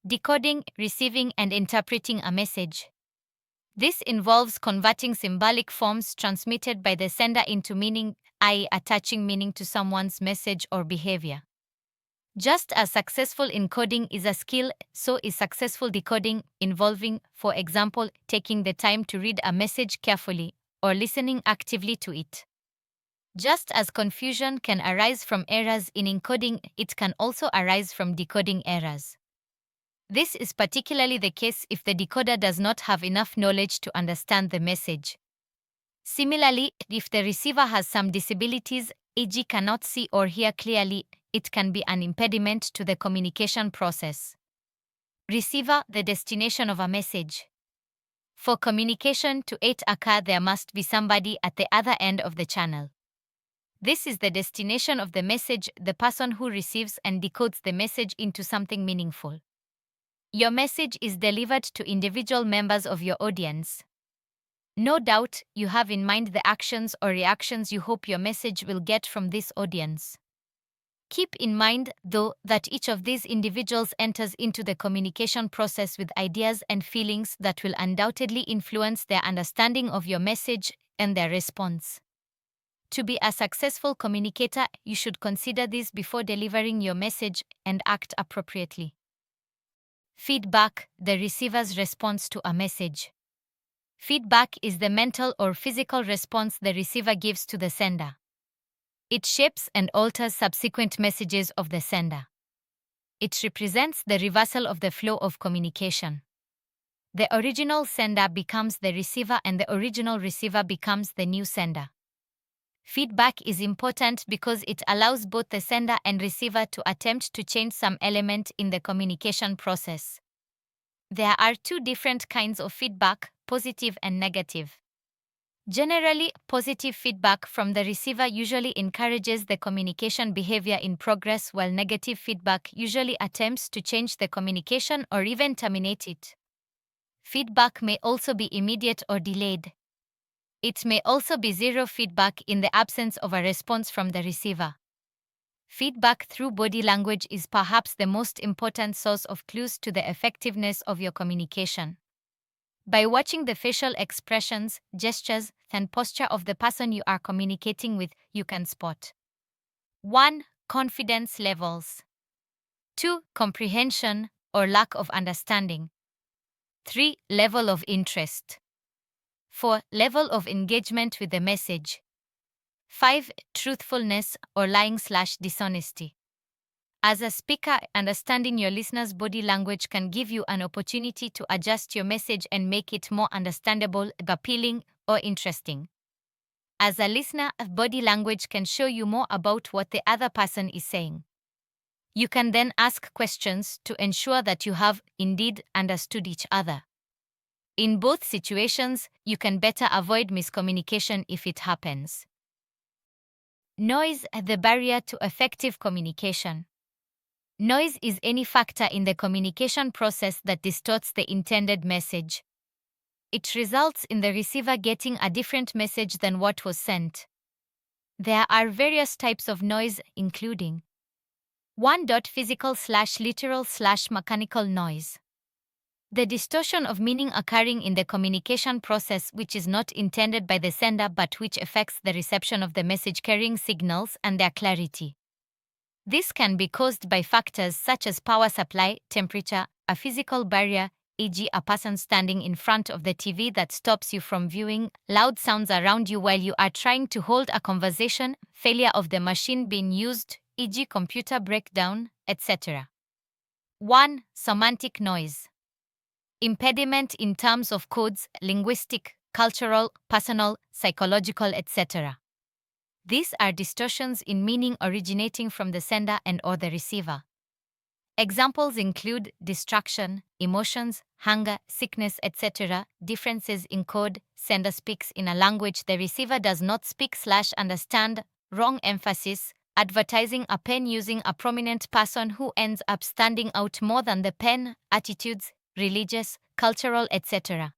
Decoding, receiving, and interpreting a message. This involves converting symbolic forms transmitted by the sender into meaning, i.e., attaching meaning to someone's message or behavior. Just as successful encoding is a skill, so is successful decoding, involving, for example, taking the time to read a message carefully or listening actively to it. Just as confusion can arise from errors in encoding, it can also arise from decoding errors. This is particularly the case if the decoder does not have enough knowledge to understand the message. Similarly, if the receiver has some disabilities, e.g., cannot see or hear clearly, it can be an impediment to the communication process. Receiver, the destination of a message. For communication to occur, there must be somebody at the other end of the channel. This is the destination of the message, the person who receives and decodes the message into something meaningful. Your message is delivered to individual members of your audience. No doubt, you have in mind the actions or reactions you hope your message will get from this audience. Keep in mind, though, that each of these individuals enters into the communication process with ideas and feelings that will undoubtedly influence their understanding of your message and their response. To be a successful communicator, you should consider this before delivering your message and act appropriately. Feedback, the receiver's response to a message. Feedback is the mental or physical response the receiver gives to the sender. It shapes and alters subsequent messages of the sender. It represents the reversal of the flow of communication. The original sender becomes the receiver and the original receiver becomes the new sender. Feedback is important because it allows both the sender and receiver to attempt to change some element in the communication process. There are two different kinds of feedback, positive and negative. Generally, positive feedback from the receiver usually encourages the communication behavior in progress, while negative feedback usually attempts to change the communication or even terminate it. Feedback may also be immediate or delayed. It may also be zero feedback in the absence of a response from the receiver. Feedback through body language is perhaps the most important source of clues to the effectiveness of your communication. By watching the facial expressions, gestures, and posture of the person you are communicating with, you can spot 1. Confidence levels. 2. Comprehension or lack of understanding. 3. Level of interest. 4. Level of engagement with the message. 5. Truthfulness or lying/dishonesty. As a speaker, understanding your listener's body language can give you an opportunity to adjust your message and make it more understandable, appealing, or interesting. As a listener, body language can show you more about what the other person is saying. You can then ask questions to ensure that you have indeed understood each other. In both situations, you can better avoid miscommunication if it happens. Noise, the barrier to effective communication. Noise is any factor in the communication process that distorts the intended message. It results in the receiver getting a different message than what was sent. There are various types of noise, including 1. Physical/literal/mechanical noise. The distortion of meaning occurring in the communication process which is not intended by the sender but which affects the reception of the message-carrying signals and their clarity. This can be caused by factors such as power supply, temperature, a physical barrier, e.g., a person standing in front of the TV that stops you from viewing, loud sounds around you while you are trying to hold a conversation, failure of the machine being used, e.g., computer breakdown, etc. 1. Semantic noise. Impediment in terms of codes, linguistic, cultural, personal, psychological, etc. These are distortions in meaning originating from the sender and/or the receiver. Examples include distraction, emotions, hunger, sickness, etc. Differences in code, sender speaks in a language the receiver does not speak/understand, wrong emphasis, advertising a pen using a prominent person who ends up standing out more than the pen, attitudes, religious, cultural, etc.